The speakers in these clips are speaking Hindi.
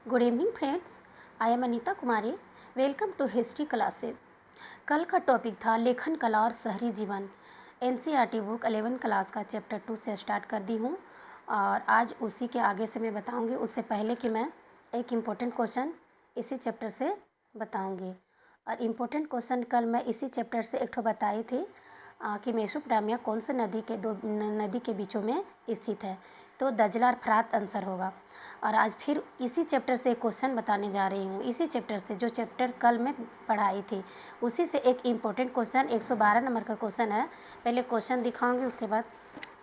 Good evening friends, I am Anita Kumari. Welcome to history classes. कल का टॉपिक था लेखन कला और शहरी जीवन। एनसीईआरटी बुक 11th क्लास का चैप्टर 2 से स्टार्ट कर दी हूँ और आज उसी के आगे से मैं बताऊँगी। उससे पहले कि मैं एक इम्पोर्टेंट क्वेश्चन इसी चैप्टर से बताऊँगी। और इम्पोर्टेंट क्वेश्चन कल मैं इसी चैप्टर से एक ठो बताई थी कि मेसोपोटामिया कौन से नदी के बीचों में स्थित है। तो दजला और फरात आंसर होगा। और आज फिर इसी चैप्टर से एक क्वेश्चन बताने जा रही हूँ। इसी चैप्टर से जो चैप्टर कल मैं पढ़ाई थी उसी से एक इम्पोर्टेंट क्वेश्चन 112 नंबर का क्वेश्चन है। पहले क्वेश्चन दिखाऊंगी, उसके बाद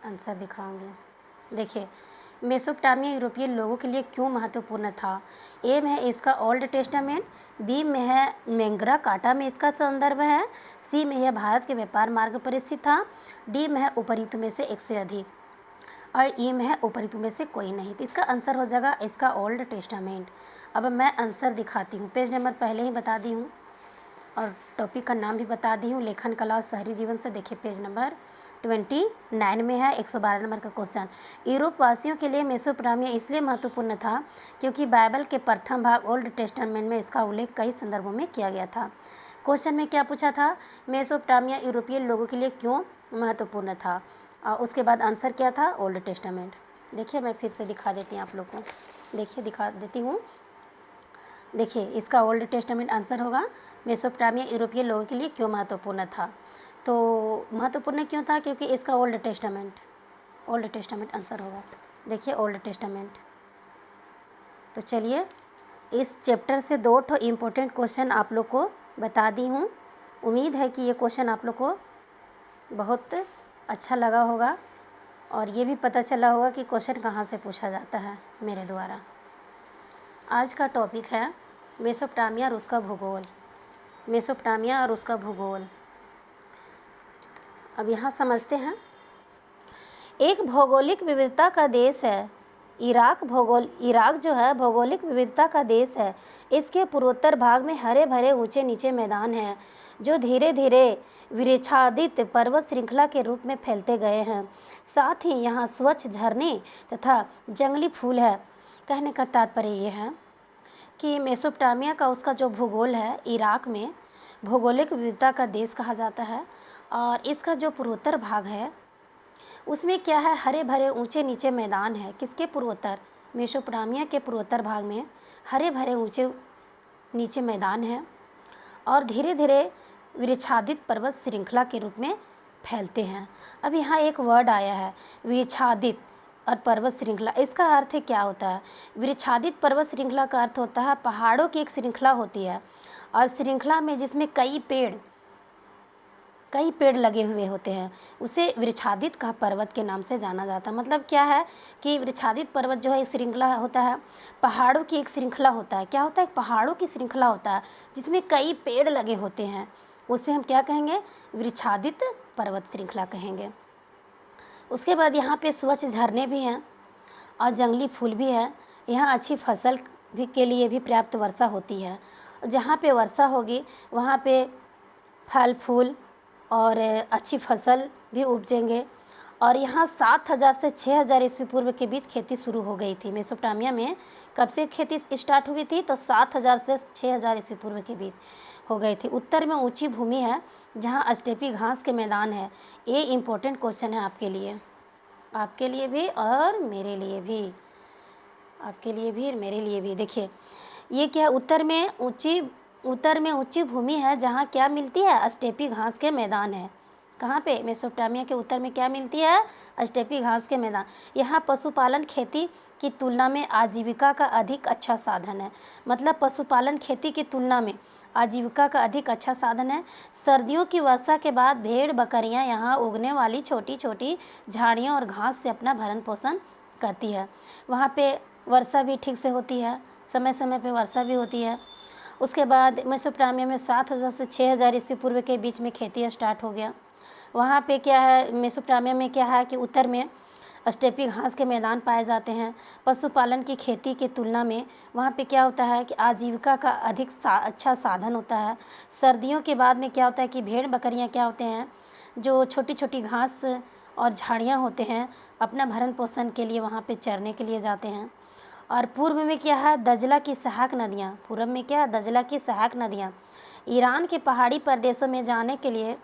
आंसर दिखाऊंगी। देखिए, मेसोपोटामिया यूरोपीय लोगों के लिए क्यों महत्वपूर्ण था। ए में है इसका ओल्ड टेस्टामेंट, बी में है मेंगरा काटा में इसका संदर्भ है, सी में यह भारत के व्यापार मार्ग पर स्थित था, डी में है उपरितु में से एक से अधिक, और ई में है उपरितु में से कोई नहीं। तो इसका आंसर हो जाएगा इसका ओल्ड टेस्टामेंट। अब मैं आंसर दिखाती हूँ। पेज नंबर पहले ही बता दी हूँ और टॉपिक का नाम भी बता दी हूँ, लेखन कला और शहरी जीवन से। देखिए पेज नंबर 29 में है 112 नंबर का क्वेश्चन। यूरोप वासियों के लिए मेसोपोटामिया इसलिए महत्वपूर्ण था क्योंकि बाइबल के प्रथम भाग ओल्ड टेस्टामेंट में इसका उल्लेख कई संदर्भों में किया गया था। क्वेश्चन में क्या पूछा था, मेसोपोटामिया यूरोपीय लोगों के लिए क्यों महत्वपूर्ण था। उसके बाद आंसर क्या था, ओल्ड टेस्टामेंट। देखिए मैं फिर से दिखा देती हूँ आप लोग को। देखिए दिखा देती हूँ। देखिए इसका ओल्ड टेस्टामेंट आंसर होगा मेसोपोटामिया यूरोपीय लोगों के लिए क्यों महत्वपूर्ण था। तो महत्वपूर्ण क्यों था, क्योंकि इसका ओल्ड टेस्टामेंट आंसर होगा। देखिए ओल्ड टेस्टामेंट। तो चलिए इस चैप्टर से 2 ठो इम्पोर्टेंट क्वेश्चन आप लोग को बता दी हूँ। उम्मीद है कि ये क्वेश्चन आप लोग को बहुत अच्छा लगा होगा और ये भी पता चला होगा कि क्वेश्चन कहाँ से पूछा जाता है मेरे द्वारा। आज का टॉपिक है मेसोपोटामिया और उसका भूगोल। मेसोपोटामिया और उसका भूगोल। अब यहाँ समझते हैं। एक भौगोलिक विविधता का देश है इराक। इराक जो है भौगोलिक विविधता का देश है। इसके पूर्वोत्तर भाग में हरे भरे ऊंचे नीचे मैदान हैं जो धीरे धीरे वृक्षादित पर्वत श्रृंखला के रूप में फैलते गए हैं। साथ ही यहाँ स्वच्छ झरने तथा जंगली फूल है। कहने का तात्पर्य ये है कि मेसोपोटामिया का उसका जो भूगोल है, इराक में भौगोलिक विविधता का देश कहा जाता है। और इसका जो पूर्वोत्तर भाग है उसमें क्या है, हरे भरे ऊंचे नीचे मैदान है। किसके पूर्वोत्तर, मेसोपोटामिया के पूर्वोत्तर भाग में हरे भरे ऊंचे नीचे मैदान है और धीरे धीरे वृक्षादित पर्वत श्रृंखला के रूप में फैलते हैं। अब यहाँ एक वर्ड आया है वृक्षादित और पर्वत श्रृंखला। इसका अर्थ क्या होता है, वृक्षादित पर्वत श्रृंखला का अर्थ होता है पहाड़ों की एक श्रृंखला होती है और श्रृंखला में जिसमें कई पेड़ लगे हुए होते हैं, उसे वृक्षादित का पर्वत के नाम से जाना जाता है। मतलब क्या है कि वृक्षादित पर्वत जो है एक श्रृंखला होता है, पहाड़ों की एक श्रृंखला होता है। क्या होता है, पहाड़ों की श्रृंखला होता है जिसमें कई पेड़ लगे होते हैं, उसे हम क्या कहेंगे, वृक्षादित पर्वत श्रृंखला कहेंगे। उसके बाद यहाँ पे स्वच्छ झरने भी हैं और जंगली फूल भी है। यहाँ अच्छी फसल भी के लिए भी पर्याप्त वर्षा होती है। जहाँ पे वर्षा होगी वहाँ पे फल फूल और अच्छी फसल भी उपजेंगे। और यहाँ 7000 से 6000 ईस्वी पूर्व के बीच खेती शुरू हो गई थी। मेसोपोटामिया में कब से खेती स्टार्ट हुई थी, तो 7000 से 6000 ईस्वी पूर्व के बीच हो गई थी। उत्तर में ऊंची भूमि है जहाँ स्टेपी घास के मैदान है। ये इम्पोर्टेंट क्वेश्चन है आपके लिए भी और मेरे लिए भी, आपके लिए भी और मेरे लिए भी। देखिए ये क्या है, उत्तर में ऊंची भूमि है जहाँ क्या मिलती है, स्टेपी घास के मैदान है। कहाँ पे, मेसोपोटामिया के उत्तर में क्या मिलती है, स्टेपी घास के मैदान। यहाँ पशुपालन खेती की तुलना में आजीविका का अधिक अच्छा साधन है। मतलब पशुपालन खेती की तुलना में आजीविका का अधिक अच्छा साधन है। सर्दियों की वर्षा के बाद भेड़ बकरियाँ यहाँ उगने वाली छोटी छोटी झाड़ियों और घास से अपना भरण पोषण करती है। वहाँ पे वर्षा भी ठीक से होती है, समय समय पे वर्षा भी होती है। उसके बाद मेसोपोटामिया में 7000 से 6000 ईस्वी पूर्व के बीच में खेती स्टार्ट हो गया। वहाँ पे क्या है, मेसोपोटामिया में क्या है कि उत्तर में स्टेपी घास के मैदान पाए जाते हैं। पशुपालन की खेती की तुलना में वहाँ पे क्या होता है कि आजीविका का अधिक अच्छा साधन होता है। सर्दियों के बाद में क्या होता है कि भेड़ बकरियाँ क्या होते हैं, जो छोटी छोटी घास और झाड़ियाँ होते हैं, अपना भरण पोषण के लिए वहाँ पे चरने के लिए जाते हैं। और पूर्व में क्या है, दजला की सहायक नदियाँ। पूर्व में क्या है, दजला की सहायक नदियाँ। ईरान के पहाड़ी प्रदेशों में जाने के लिए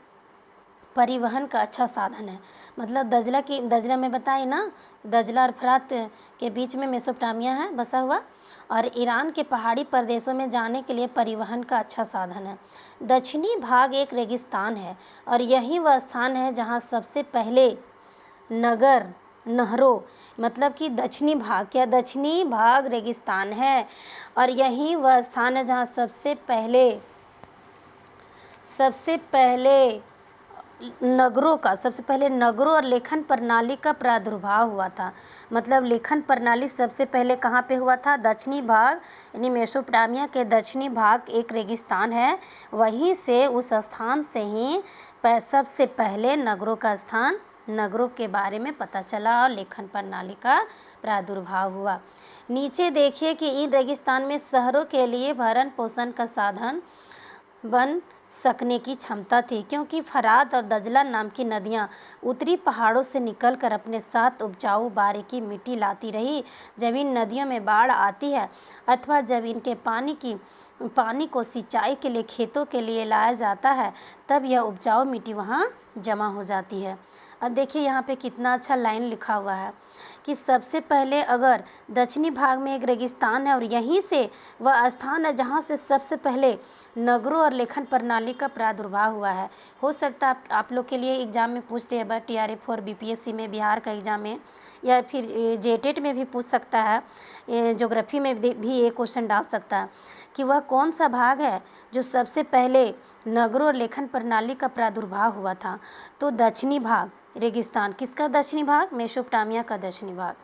परिवहन का अच्छा साधन है। मतलब दजला में बताई ना, दजला और फरात के बीच में मेसोपोटामिया है बसा हुआ, और ईरान के पहाड़ी प्रदेशों में जाने के लिए परिवहन का अच्छा साधन है। दक्षिणी भाग एक रेगिस्तान है और यही वह स्थान है जहाँ सबसे पहले नगर नहरों, मतलब कि दक्षिणी भाग, क्या दक्षिणी भाग रेगिस्तान है और यही वह स्थान है जहाँ सबसे पहले सबसे पहले नगरों और लेखन प्रणाली का प्रादुर्भाव हुआ था। मतलब लेखन प्रणाली सबसे पहले कहाँ पे हुआ था, दक्षिणी भाग यानी मेसोपोटामिया के दक्षिणी भाग एक रेगिस्तान है, वहीं से उस स्थान से ही सबसे पहले नगरों के बारे में पता चला और लेखन प्रणाली का प्रादुर्भाव हुआ। नीचे देखिए कि इन रेगिस्तान में शहरों के लिए भरण पोषण का साधन बन सकने की क्षमता थी, क्योंकि फरात और दजला नाम की नदियाँ उत्तरी पहाड़ों से निकलकर अपने साथ उपजाऊ बारीकी मिट्टी लाती रही। जब इन नदियों में बाढ़ आती है अथवा जब इनके पानी को सिंचाई के लिए खेतों के लिए लाया जाता है, तब यह उपजाऊ मिट्टी वहाँ जमा हो जाती है। अब देखिए यहाँ पे कितना अच्छा लाइन लिखा हुआ है कि सबसे पहले अगर दक्षिणी भाग में एक रेगिस्तान है और यहीं से वह स्थान है जहाँ से सबसे पहले नगरों और लेखन प्रणाली का प्रादुर्भाव हुआ है। हो सकता है आप लोग के लिए एग्ज़ाम में पूछते हैं, TRF और BPSC में, बिहार का एग्ज़ाम में, या फिर JTET में भी पूछ सकता है, ज्योग्राफी में भी ये क्वेश्चन डाल सकता है कि वह कौन सा भाग है जो सबसे पहले नगरों और लेखन प्रणाली का प्रादुर्भाव हुआ था। तो दक्षिणी भाग रेगिस्तान, किसका दक्षिणी भाग, मेसोपोटामिया का दक्षिणी भाग।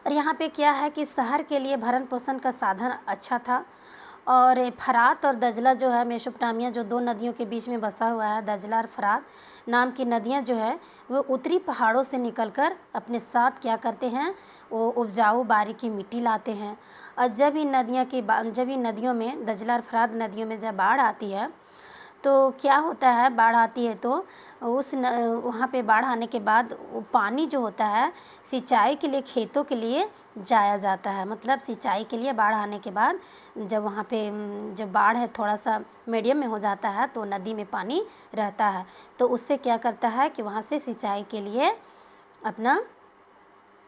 और यहाँ पे क्या है कि शहर के लिए भरण पोषण का साधन अच्छा था। और फरात और दजला जो है, मेसोपोटामिया जो दो नदियों के बीच में बसा हुआ है, दजला और फरात नाम की नदियाँ जो है वो उत्तरी पहाड़ों से निकलकर अपने साथ क्या करते हैं, वो उपजाऊ बारीकी मिट्टी लाते हैं। और जब इन नदियों में, दजला और फरात नदियों में जब बाढ़ आती है तो क्या होता है, बाढ़ आती है तो वहाँ पे बाढ़ आने के बाद वो पानी जो होता है सिंचाई के लिए खेतों के लिए जाया जाता है। मतलब सिंचाई के लिए बाढ़ आने के बाद जब वहाँ पे जब बाढ़ है थोड़ा सा मीडियम में हो जाता है तो नदी में पानी रहता है, तो उससे क्या करता है कि वहाँ से सिंचाई के लिए अपना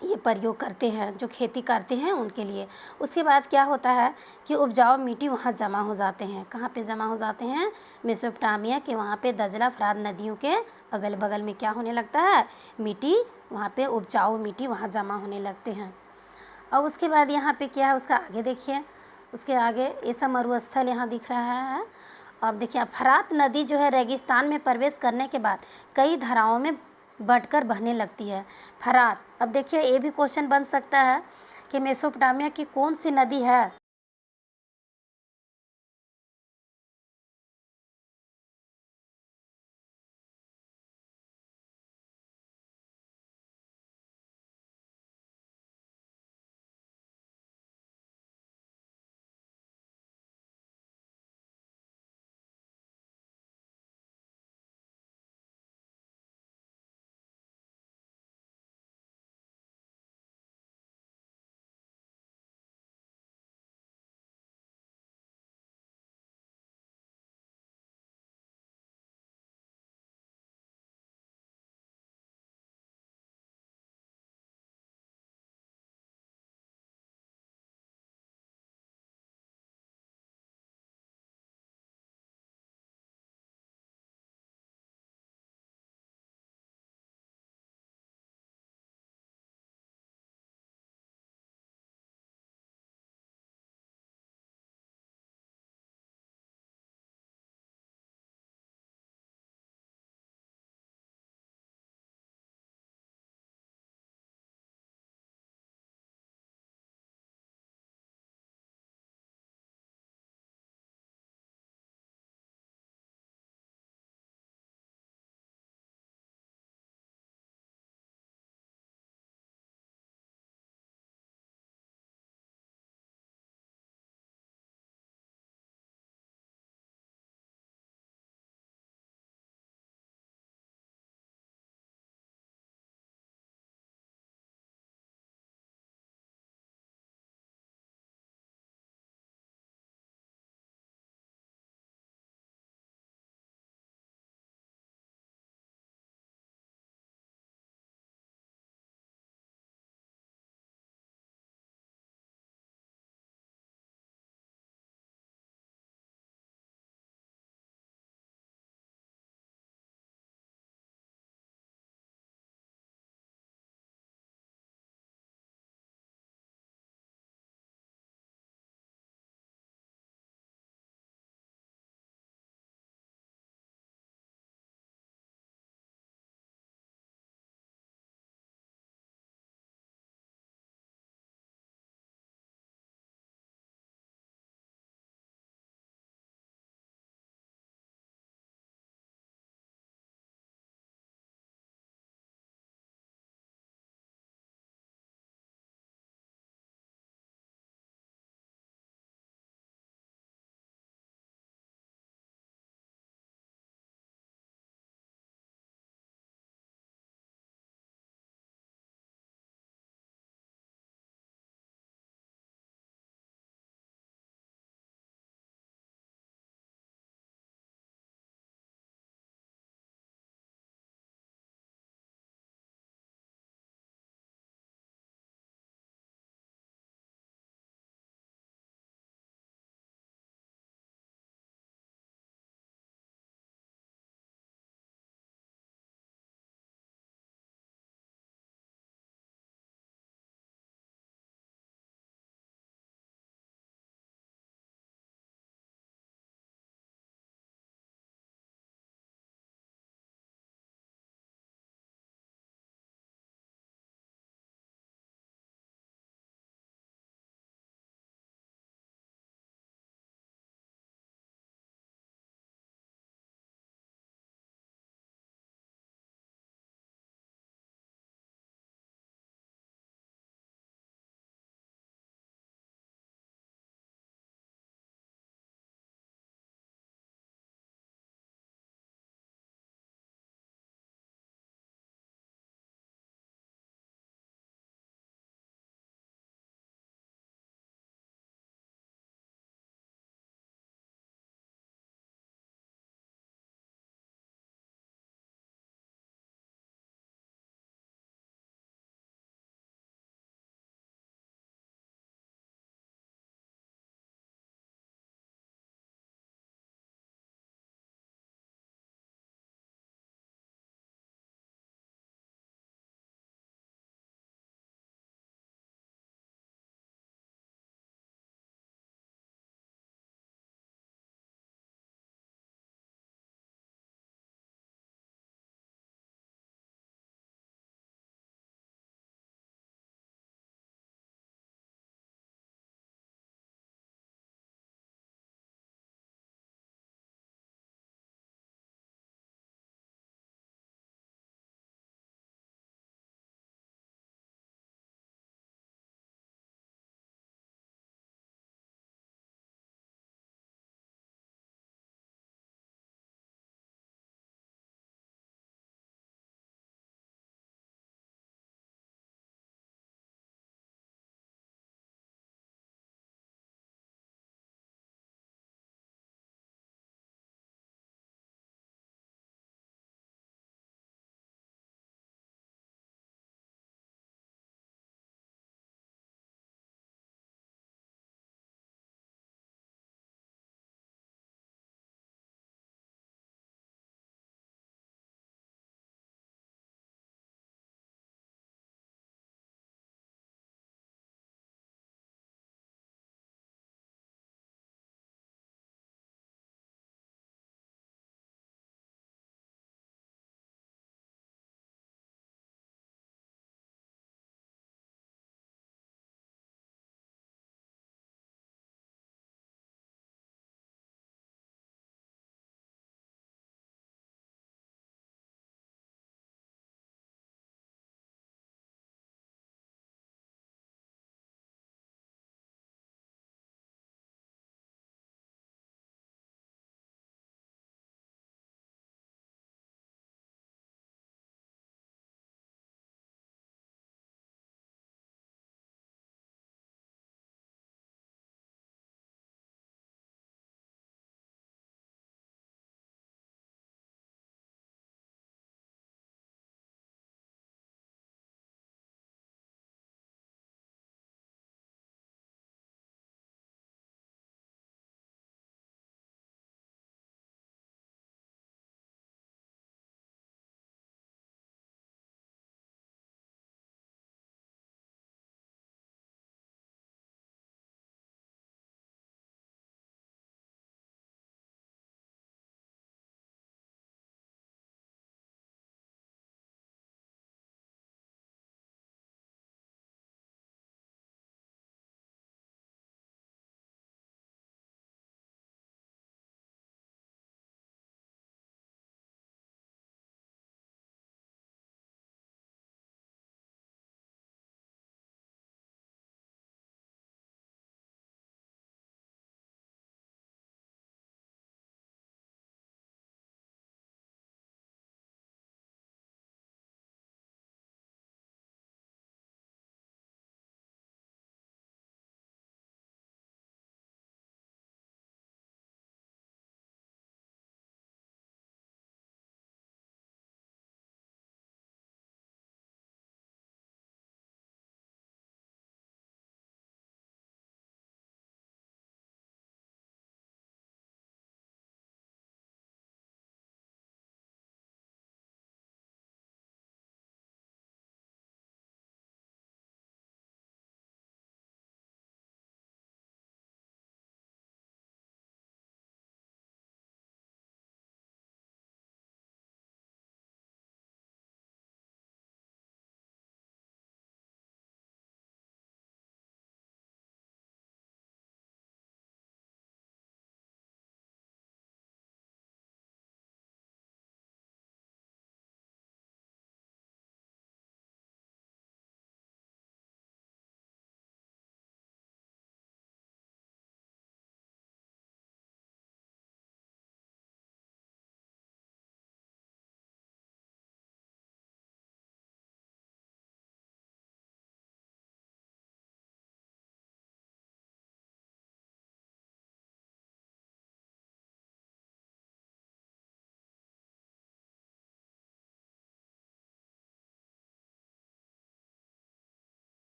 ये प्रयोग करते हैं, जो खेती करते हैं उनके लिए। उसके बाद क्या होता है कि उपजाऊ मिट्टी वहाँ जमा हो जाते हैं। कहाँ पे जमा हो जाते हैं, मेसोपोटामिया के वहाँ पे दजला फरात नदियों के अगल बगल में क्या होने लगता है, मिट्टी, वहाँ पे उपजाऊ मिट्टी वहाँ जमा होने लगते हैं। और उसके बाद यहाँ पे क्या है, उसका आगे देखिए, उसके आगे ऐसा मरुस्थल यहाँ दिख रहा है। अब देखिए फरात नदी जो है रेगिस्तान में प्रवेश करने के बाद कई धाराओं में बढ़कर बहने लगती है। फरात, अब देखिए ये भी क्वेश्चन बन सकता है कि मेसोपोटामिया की कौन सी नदी है